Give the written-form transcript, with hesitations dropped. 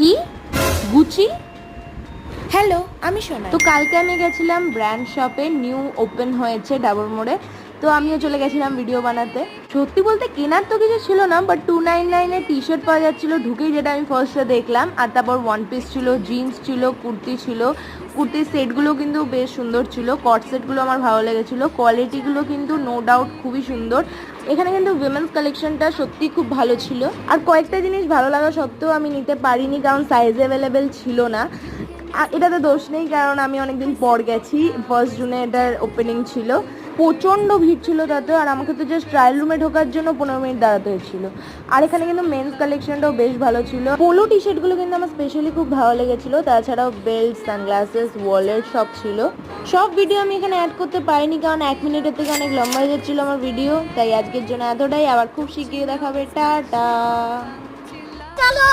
কি Gucci? Hello, আমি সোনা। তো কালকে আমি গেছিলাম ব্র্যান্ড শপে, নিউ ওপেন হয়েছে ডাবর মোড়ে। তো আমিও চলে গেছিলাম ভিডিও বানাতে। সত্যি বলতে কেনার তো কিছু ছিল না, বাট 299 টি শার্ট পাওয়া যাচ্ছিলো ঢুকেই, যেটা আমি ফার্স্টে দেখলাম। আর তারপর ওয়ান পিস ছিল, জিন্স ছিল, কুর্তি ছিল। কুর্তির সেটগুলো কিন্তু বেশ সুন্দর ছিল, কট সেটগুলো আমার ভালো লেগেছিলো, কোয়ালিটিগুলো কিন্তু নো ডাউট খুবই সুন্দর। এখানে কিন্তু উইমেন্স কালেকশনটা সত্যি খুব ভালো ছিল। আর কয়েকটা জিনিস ভালো লাগা সত্ত্বেও আমি নিতে পারিনি, কারণ সাইজ অ্যাভেলেবেল ছিল না। এটাতে দোষ নেই, কারণ আমি অনেকদিন পর গেছি, 1 জুনে এটার ওপেনিং ছিল। প্রচণ্ড ভিড় ছিল তাতেও, আর আমাকে তো জাস্ট ট্রায়াল রুমে ঢোকার জন্য 15 মিনিট দাঁড়াতে হয়েছিল। আর এখানে কিন্তু মেন্স কালেকশনটাও বেশ ভালো ছিল। পোলো টি শার্টগুলো কিন্তু আমার স্পেশালি খুব ভালো লেগেছিলো। তাছাড়াও বেল্ট, সানগ্লাসেস, ওয়ালেট সব ছিল। সব ভিডিও আমি এখানে অ্যাড করতে পারিনি, কারণ 1 মিনিটের থেকে অনেক লম্বা হয়ে যাচ্ছিলো আমার ভিডিও। তাই আজকের জন্য এতটাই, আবার খুব শিগগিরই দেখাবে। টাটা। চলো।